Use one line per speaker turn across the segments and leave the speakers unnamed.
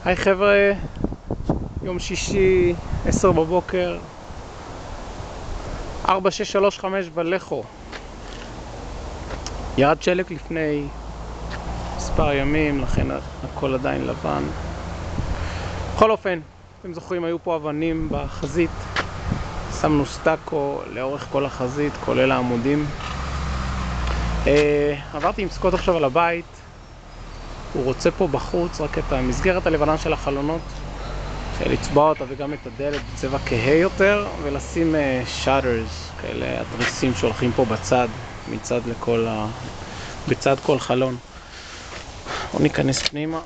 היי חבר'ה, יום שישי, 10 בבוקר, 4635 בלחו. ירד שלג לפני מספר ימים, לכן הכל עדיין לבן. בכל אופן, אתם זוכרים, היו פה אבנים בחזית. שמנו סטאקו לאורך כל החזית, כולל העמודים. עברתי עם סקוט עכשיו על הבית. הוא רוצה פה בחוץ רק את המסגרת הלבנה של החלונות, לצבוע אותה וגם את הדלת בצבע כהה יותר, ולשים שאטרס, כאלה התריסים שהולכים פה בצד, בצד כל חלון. בואו ניכנס פנימה.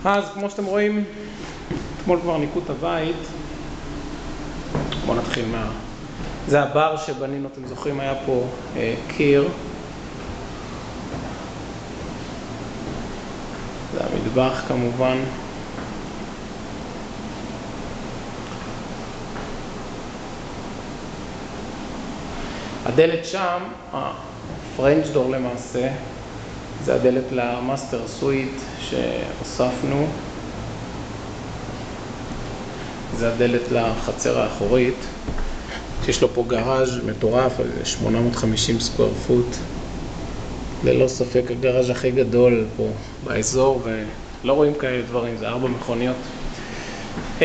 אז כמו שאתם רואים, אתמול כבר ניקו את הבית. בואו נתחיל זה הבר שבנינו, אתם זוכרים, היה פה קיר. זה המטבח כמובן. הדלת שם, הפרנץ' דור למעשה, זה הדלת למאסטר סוויט שהוספנו. זה הדלת לחצר האחורית, שיש לו פה גראז' מטורף, 850 סקוואר פוט. ללא ספק הגראז' הכי גדול פה באזור, ולא רואים כאלה דברים, זה 4 מכוניות.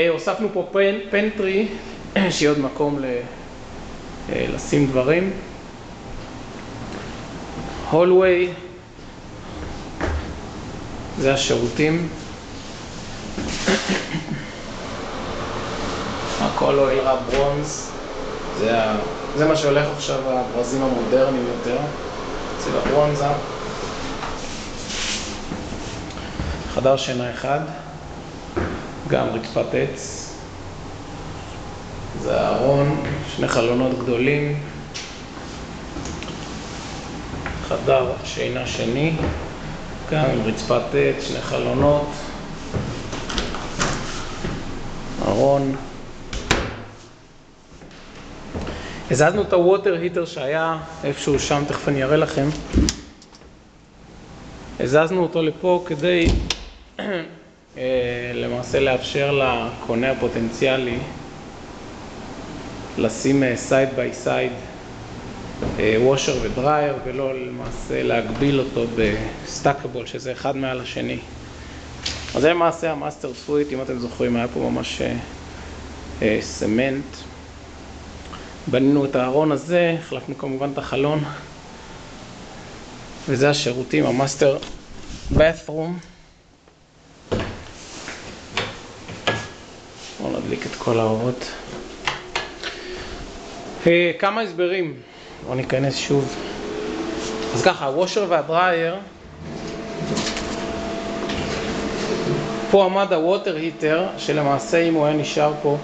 הוספנו פה פנטרי, שיהיה עוד מקום לשים דברים. הולווי, זה השירותים. הכל אוהל ברונז. זה מה שהולך עכשיו, הברזים המודרניים יותר, צבע ברונזה. חדר שינה אחד, גם רצפת עץ. זה הארון, 2 חלונות גדולים. חדר שינה שני, גם עם רצפת עץ, 2 חלונות. ארון. הזזנו את הווטר היטר שהיה איפשהו שם, תכף אני אראה לכם. הזזנו אותו לפה כדי למעשה לאפשר לקונה הפוטנציאלי לשים סייד ביי סייד וושר ודרייר, ולא למעשה להגביל אותו בסטאקבול, שזה אחד מעל השני. אז זה למעשה המאסטר סוויט, אם אתם זוכרים, היה פה ממש סמנט. בנינו את הארון הזה, החלפנו כמובן את החלון, וזה השירותים, המאסטר באת'רום. בואו נדליק את כל האורות. כמה הסברים, בואו ניכנס שוב. אז ככה, הוושר והדרייר, פה עמד הווטר היטר, שלמעשה אם הוא היה נשאר פה,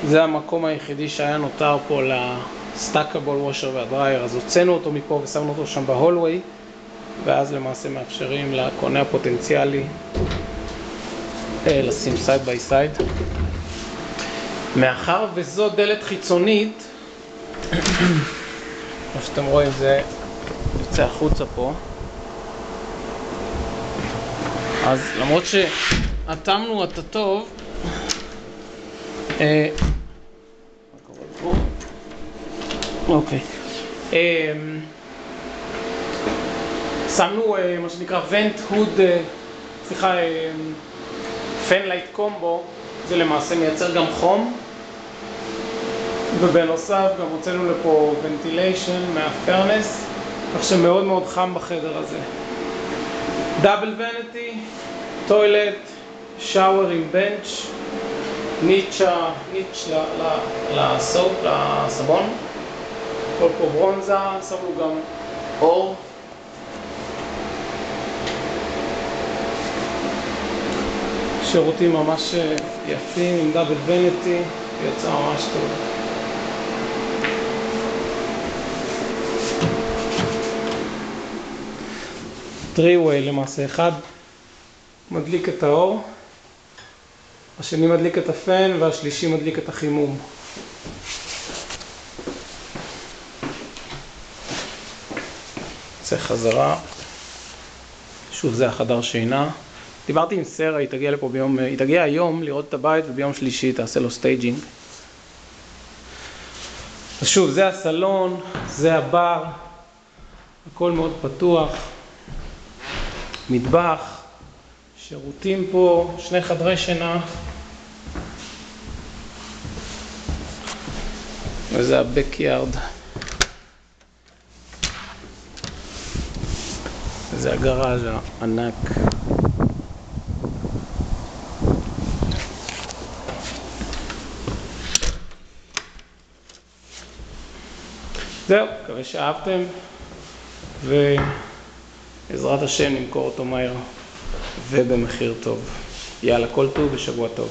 זה המקום היחידי שהיה נותר פה לסטאקבול וושר והדרייר, אז הוצאנו אותו מפה ושמנו אותו שם בהולווי, ואז למעשה מאפשרים לקונה הפוטנציאלי לשים סייד ביי סייד. מאחר וזו דלת חיצונית, כמו שאתם רואים, זה יוצא החוצה פה. אז למרות שהתאמנו את הטוב, אוקיי. שמנו מה שנקרא vent hood, fan light combo, זה למעשה מייצר גם חום, ובנוסף גם הוצאנו לפה ventilation מהפרנס, כך שמאוד מאוד חם בחדר הזה. דאבל וניטי, טוילט, שאוור עם בנץ', ניץ' לסבון, כל פה ברונזה, שמנו גם אור. שירותים ממש יפים עם דאבל וניטי, יצא ממש טוב. טרי-ווי למעשה, אחד מדליק את האור, השני מדליק את הפן והשלישי מדליק את החימום. נצא חזרה. שוב, זה החדר שינה. דיברתי עם סרה, היא תגיע לפה היא תגיע היום לראות את הבית, וביום שלישי תעשה לו סטייג'ינג. אז שוב, זה הסלון, זה הבר, הכל מאוד פתוח, מטבח, שירותים פה, 2 חדרי שינה, וזה הבקיארד, זה הגראז' הענק. זהו, מקווה שאהבתם, ובעזרת השם נמכור אותו מהר ובמחיר טוב. יאללה, כל טוב ושבוע טוב.